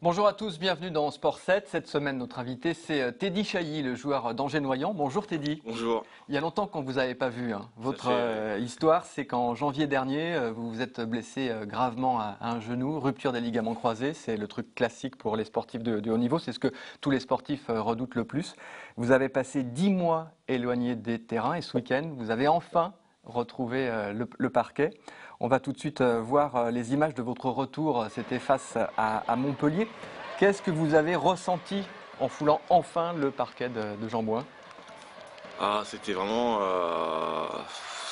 Bonjour à tous, bienvenue dans Sport 7. Cette semaine, notre invité, c'est Teddy Chailly, le joueur d'Angers-Noyant. Bonjour Teddy. Bonjour. Il y a longtemps qu'on ne vous avait pas vu. Votre fait, histoire, c'est qu'en janvier dernier, vous vous êtes blessé gravement à un genou, rupture des ligaments croisés. C'est le truc classique pour les sportifs de haut niveau. C'est ce que tous les sportifs redoutent le plus. Vous avez passé 10 mois éloigné des terrains et ce week-end, vous avez enfin retrouvé le parquet. On va tout de suite voir les images de votre retour. C'était face à Montpellier. Qu'est-ce que vous avez ressenti en foulant enfin le parquet de Jean Bouin? c'était vraiment,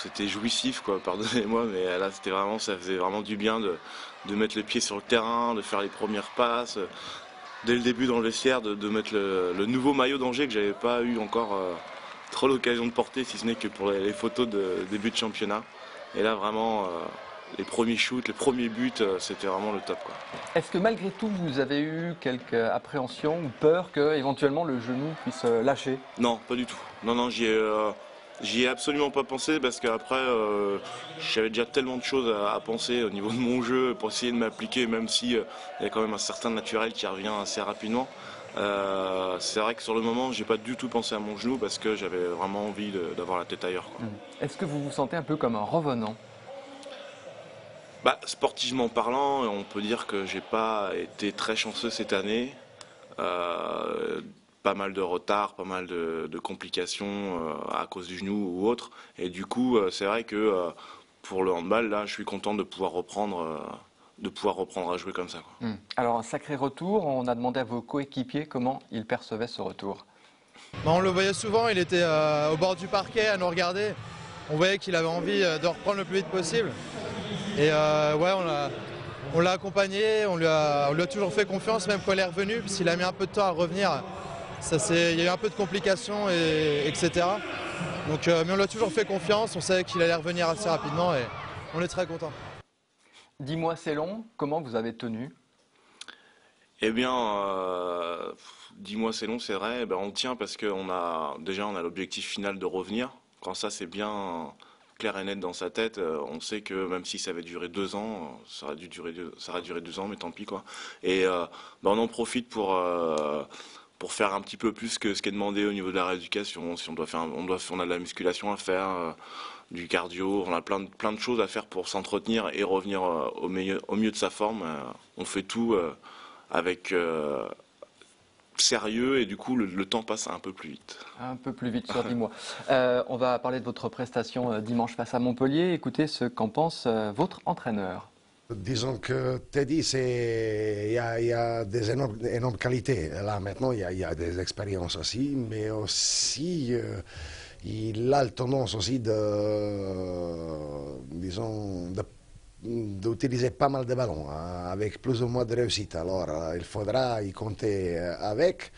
c'était jouissif quoi. Pardonnez-moi, mais là ça faisait vraiment du bien de mettre les pieds sur le terrain, de faire les premières passes, dès le début dans le vestiaire, de mettre le nouveau maillot d'Angers que j'avais pas eu encore trop l'occasion de porter, si ce n'est que pour les photos de début de championnat. Et là vraiment, les premiers shoots, les premiers buts, c'était vraiment le top quoi. Est-ce que malgré tout, vous avez eu quelque appréhension ou peur que éventuellement le genou puisse lâcher? Non, pas du tout. Non, non, j'y ai absolument pas pensé parce qu'après, j'avais déjà tellement de choses à penser au niveau de mon jeu pour essayer de m'appliquer, même si il y a quand même un certain naturel qui revient assez rapidement. C'est vrai que sur le moment, j'ai pas du tout pensé à mon genou parce que j'avais vraiment envie d'avoir la tête ailleurs, quoi. Est-ce que vous vous sentez un peu comme un revenant? Bah, sportivement parlant, on peut dire que j'ai pas été très chanceux cette année. Euh, Pas mal de retard, pas mal de complications à cause du genou ou autre. Et du coup, c'est vrai que pour le handball, là, je suis content de pouvoir reprendre à jouer comme ça, quoi. Alors un sacré retour, on a demandé à vos coéquipiers comment ils percevaient ce retour. On le voyait souvent, il était au bord du parquet à nous regarder. On voyait qu'il avait envie de reprendre le plus vite possible. Et ouais, on l'a accompagné, on lui a toujours fait confiance, même quand il est revenu, parce qu'il a mis un peu de temps à revenir. Il y a eu un peu de complications, etc. Donc, mais on lui a toujours fait confiance, on savait qu'il allait revenir assez rapidement et on est très content. 10 mois c'est long, comment vous avez tenu? Eh bien, 10 mois c'est long, c'est vrai. Eh ben, on tient parce qu'on a déjà on a l'objectif final de revenir. Quand ça c'est bien clair et net dans sa tête, on sait que même si ça avait duré 2 ans, ça aurait duré 2 ans, mais tant pis quoi. Et ben, on en profite pour faire un petit peu plus que ce qui est demandé au niveau de la rééducation. Si on doit faire, on a de la musculation à faire, du cardio, on a plein de choses à faire pour s'entretenir et revenir au mieux de sa forme. On fait tout avec sérieux et du coup le temps passe un peu plus vite. Un peu plus vite sur 10 mois. On va parler de votre prestation dimanche face à Montpellier. Écoutez ce qu'en pense votre entraîneur. Disons que Teddy, il y a des énormes qualités. Là, maintenant, il y a des expériences aussi, mais aussi, il a la tendance aussi disons, d'utiliser pas mal de ballons, hein, avec plus ou moins de réussite. Alors, il faudra y compter avec.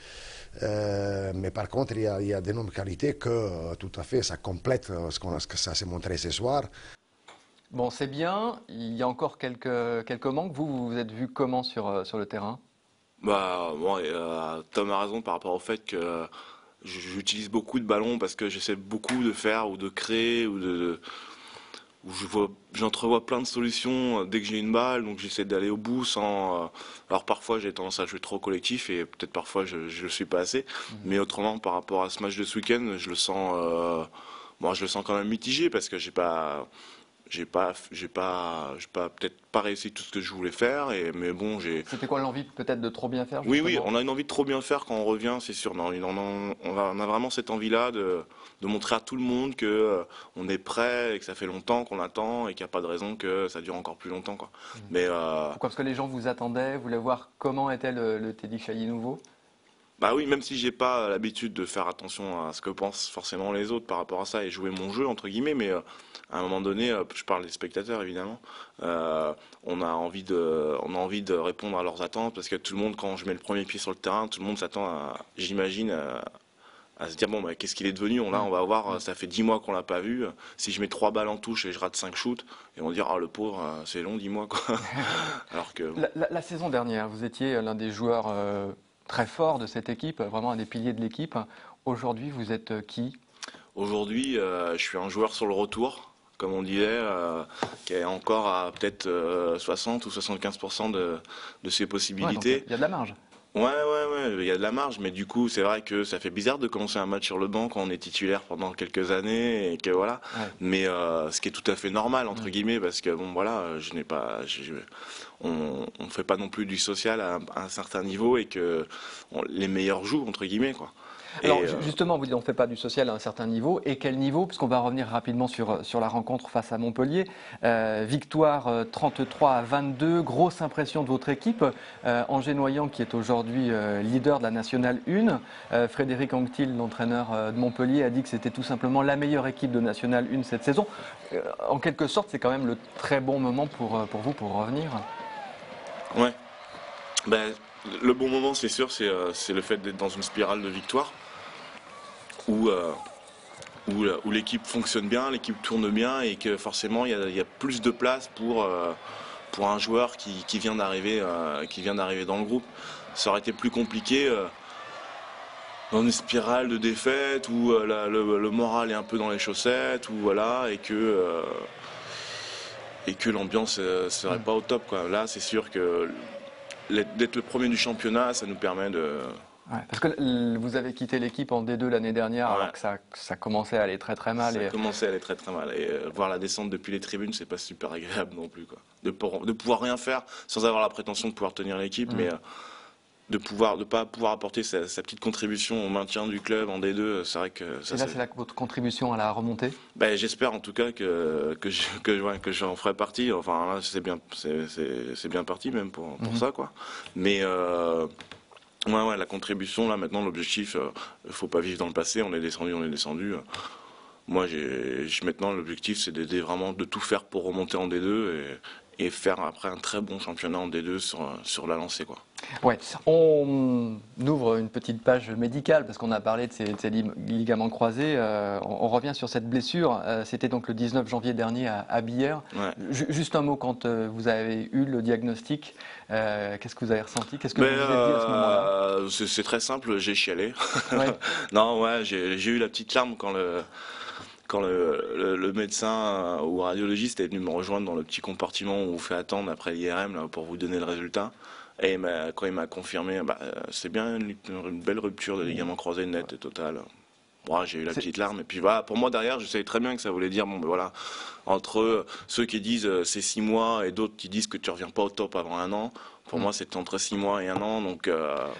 Mais par contre, il y a d'énormes qualités que tout à fait, ça complète ce que ça s'est montré ce soir. Bon, c'est bien, il y a encore quelques manques. Vous vous êtes vu comment sur le terrain? Bah bon, Tom a raison par rapport au fait que j'utilise beaucoup de ballons parce que j'essaie beaucoup de faire ou de créer où j'entrevois plein de solutions dès que j'ai une balle, donc j'essaie d'aller au bout sans. Alors parfois j'ai tendance à jouer trop collectif et peut-être parfois je le suis pas assez, mais autrement par rapport à ce match de ce week-end, je le sens quand même mitigé parce que j'ai pas peut-être pas réussi tout ce que je voulais faire mais bon C'était quoi l'envie peut-être de trop bien faire oui, justement? on a une envie de trop bien faire quand on revient, c'est sûr. Non, on a vraiment cette envie-là de montrer à tout le monde que on est prêt et que ça fait longtemps qu'on attend et qu'il n'y a pas de raison que ça dure encore plus longtemps, quoi. Mais Pourquoi? Parce que les gens vous attendaient, voulaient voir comment était le Teddy Chailly nouveau? bah oui, même si j'ai pas l'habitude de faire attention à ce que pensent forcément les autres par rapport à ça et jouer mon jeu entre guillemets, mais à un moment donné, je parle des spectateurs évidemment, on a envie de répondre à leurs attentes parce que tout le monde, quand je mets le premier pied sur le terrain, tout le monde s'attend j'imagine, à se dire bon bah qu'est-ce qu'il est devenu, là on va voir, ça fait 10 mois qu'on l'a pas vu, si je mets 3 balles en touche et je rate 5 shoots, et on va dire ah le pauvre, c'est long 10 mois quoi. Alors que La saison dernière, vous étiez l'un des joueurs très forts de cette équipe, vraiment un des piliers de l'équipe. Aujourd'hui, vous êtes qui? aujourd'hui je suis un joueur sur le retour. comme on disait, qui est encore à peut-être 60 ou 75% de ses Ouais, donc possibilités. il y a de la marge. Ouais, il y a de la marge, mais du coup, c'est vrai que ça fait bizarre de commencer un match sur le banc quand on est titulaire pendant quelques années et que voilà. Ouais. Mais ce qui est tout à fait normal entre Mm. guillemets, parce que bon, voilà, on ne fait pas non plus du social à un certain niveau et que les meilleurs jouent entre guillemets quoi. Alors Et justement, vous dites on ne fait pas du social à un certain niveau. Et quel niveau? Puisqu'on va revenir rapidement sur la rencontre face à Montpellier. Victoire 33-22, grosse impression de votre équipe. Angers Noyant qui est aujourd'hui leader de la Nationale 1. Frédéric Anctil, l'entraîneur de Montpellier, a dit que c'était tout simplement la meilleure équipe de Nationale 1 cette saison. En quelque sorte, c'est quand même le très bon moment pour vous pour revenir. ouais, ben, le bon moment, c'est sûr, c'est le fait d'être dans une spirale de victoire où où l'équipe fonctionne bien, l'équipe tourne bien et que forcément il y a plus de place pour un joueur qui vient d'arriver dans le groupe. Ça aurait été plus compliqué dans une spirale de défaite où le moral est un peu dans les chaussettes, où voilà et que l'ambiance serait pas au top quoi. Là, c'est sûr que d'être le premier du championnat, ça nous permet de Ouais, parce que vous avez quitté l'équipe en D2 l'année dernière, alors ouais. que ça commençait à aller très très mal. Ça Et commençait à aller très très mal. Et voir la descente depuis les tribunes, c'est pas super agréable non plus. Quoi. De pouvoir rien faire sans avoir la prétention de pouvoir tenir l'équipe, mais de pas pouvoir apporter sa petite contribution au maintien du club en D2, c'est vrai que ça là, c'est votre contribution à la remontée. ben, j'espère en tout cas que j'en ferai partie. Enfin là, c'est bien parti même pour ça quoi. Mais ouais, la contribution là maintenant, l'objectif, faut pas vivre dans le passé. On est descendu. Moi, maintenant, l'objectif, c'est d'aider vraiment de tout faire pour remonter en D2 et faire après un très bon championnat en D2 sur la lancée, quoi. Ouais, on ouvre une petite page médicale parce qu'on a parlé de ces ligaments croisés. On revient sur cette blessure. C'était donc le 19 janvier dernier à Billère. Ouais. Juste un mot, quand vous avez eu le diagnostic, qu'est-ce que vous avez ressenti? Qu'est-ce que vous vous êtes dit à ce moment-là? C'est très simple, j'ai chialé. Ouais. Non, ouais, j'ai eu la petite larme quand le médecin ou radiologiste est venu me rejoindre dans le petit compartiment où on vous fait attendre après l'IRM là, pour vous donner le résultat. Et quand il m'a confirmé, c'est bien une belle rupture de ligament croisé net et totale. Moi, j'ai eu la petite larme. Et puis voilà, pour moi derrière, je savais très bien que ça voulait dire, bon, ben voilà, entre ceux qui disent c'est 6 mois et d'autres qui disent que tu reviens pas au top avant un an. Pour moi, c'était entre 6 mois et un an. Donc,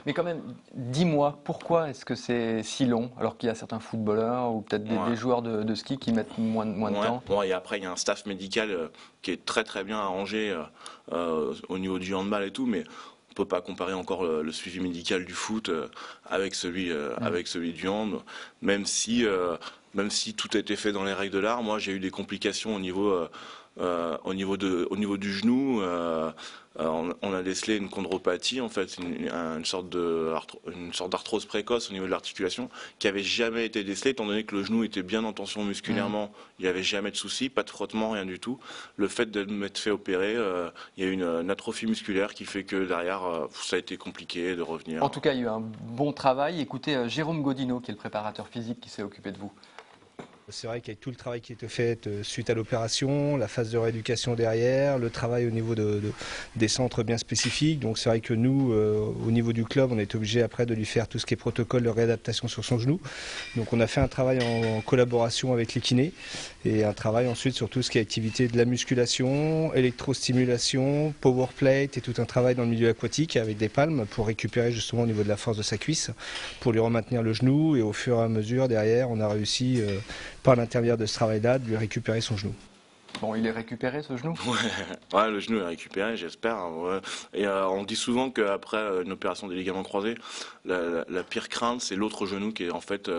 Mais quand même, dis-moi, pourquoi est-ce que c'est si long alors qu'il y a certains footballeurs ou peut-être des joueurs de ski qui mettent moins de temps? Bon, et après, il y a un staff médical qui est très très bien arrangé au niveau du handball et tout, mais on peut pas comparer encore le suivi médical du foot avec celui du hand, même si tout a été fait dans les règles de l'art. Moi, j'ai eu des complications au niveau du genou. On a décelé une chondropathie, en fait, une sorte d'arthrose précoce au niveau de l'articulation, qui avait jamais été décelée, étant donné que le genou était bien en tension musculairement. Il n'y avait jamais de souci, pas de frottement, rien du tout. Le fait de m'être fait opérer, il y a eu une atrophie musculaire qui fait que derrière, ça a été compliqué de revenir. En tout cas, il y a eu un bon travail. Écoutez, Jérôme Godino, qui est le préparateur physique qui s'est occupé de vous. C'est vrai qu'avec tout le travail qui a été fait suite à l'opération, la phase de rééducation derrière, le travail au niveau des centres bien spécifiques. Donc c'est vrai que nous, au niveau du club, on est obligé après de lui faire tout ce qui est protocole de réadaptation sur son genou. Donc on a fait un travail en collaboration avec les kinés et un travail ensuite sur tout ce qui est activité de la musculation, électrostimulation, power plate et tout un travail dans le milieu aquatique avec des palmes pour récupérer justement au niveau de la force de sa cuisse, pour lui remaintenir le genou et au fur et à mesure derrière, on a réussi par l'intermédiaire de ce travail-là, de lui récupérer son genou. Bon, il est récupéré ce genou? Ouais, le genou est récupéré, j'espère. Ouais. Et on dit souvent qu'après une opération des ligaments croisés, la pire crainte, c'est l'autre genou qui est en fait,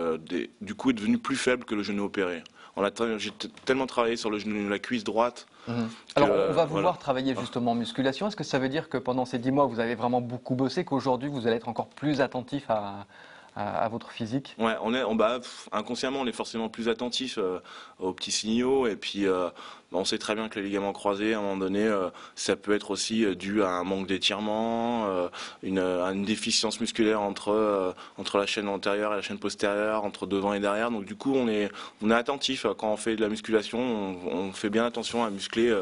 du coup, est devenu plus faible que le genou opéré. J'ai tellement travaillé sur le genou, la cuisse droite. Alors, on va vous voir travailler justement en musculation. Est-ce que ça veut dire que pendant ces 10 mois, vous avez vraiment beaucoup bossé, qu'aujourd'hui, vous allez être encore plus attentif à à votre physique? Ouais, inconsciemment, on est forcément plus attentif aux petits signaux. Et puis, on sait très bien que les ligaments croisés, à un moment donné, ça peut être aussi dû à un manque d'étirement, à une déficience musculaire entre la chaîne antérieure et la chaîne postérieure, entre devant et derrière. Donc, du coup, on est attentif. Quand on fait de la musculation, on fait bien attention à muscler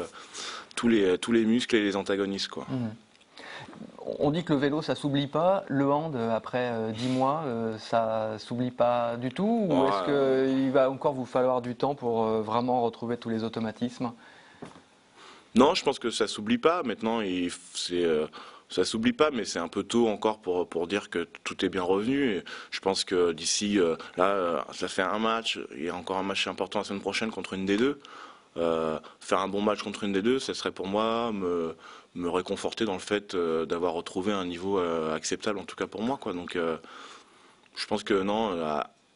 tous les muscles et les antagonistes, quoi. On dit que le vélo, ça s'oublie pas. Le hand, après 10 mois, ça s'oublie pas du tout? Ou Ouais. est-ce qu'il va encore vous falloir du temps pour vraiment retrouver tous les automatismes? Non, je pense que ça s'oublie pas. Maintenant, ça s'oublie pas, mais c'est un peu tôt encore pour dire que tout est bien revenu. Et je pense que d'ici, ça fait un match. Il y a encore un match important la semaine prochaine contre une des deux. Faire un bon match contre une des deux, ça serait pour moi me réconforter dans le fait d'avoir retrouvé un niveau acceptable, en tout cas pour moi, quoi. Donc, je pense que non,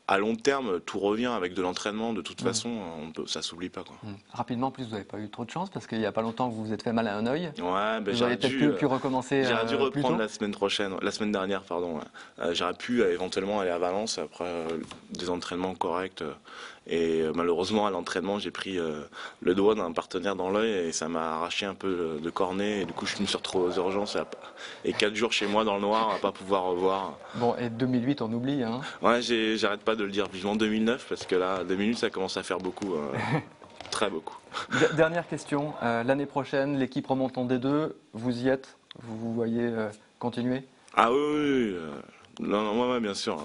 à long terme, tout revient avec de l'entraînement. De toute façon, ça s'oublie pas, quoi. Rapidement, en plus, vous n'avez pas eu trop de chance parce qu'il n'y a pas longtemps que vous vous êtes fait mal à un œil. Ouais, ben Vous auriez peut-être pu recommencer j'aurais dû plus reprendre tôt. la semaine dernière, pardon. Ouais. J'aurais pu éventuellement aller à Valence après des entraînements corrects. Et malheureusement, à l'entraînement, j'ai pris le doigt d'un partenaire dans l'œil et ça m'a arraché un peu le cornet. Et du coup, je me suis retrouvé aux urgences et 4 jours chez moi dans le noir à pas pouvoir revoir. Bon, et 2008, on oublie, hein. Ouais, j'arrête pas de le dire vivement 2009 parce que là, 2008, ça commence à faire beaucoup. Très beaucoup. Dernière question. L'année prochaine, l'équipe remonte en D2. Vous y êtes? Vous vous voyez continuer? Ah oui. Non, ouais, bien sûr.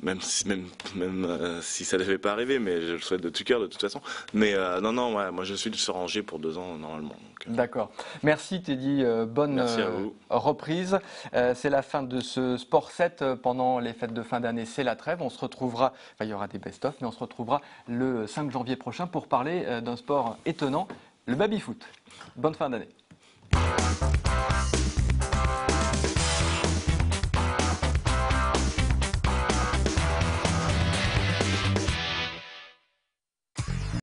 Même si ça ne devait pas arriver, mais je le souhaite de tout cœur de toute façon. Mais non, ouais, moi je suis de se ranger pour 2 ans normalement. D'accord. Merci Teddy, bonne Merci à vous. reprise. C'est la fin de ce Sport 7 pendant les fêtes de fin d'année, c'est la trêve. On se retrouvera, il y aura des best-of, mais on se retrouvera le 5 janvier prochain pour parler d'un sport étonnant, le baby-foot. Bonne fin d'année.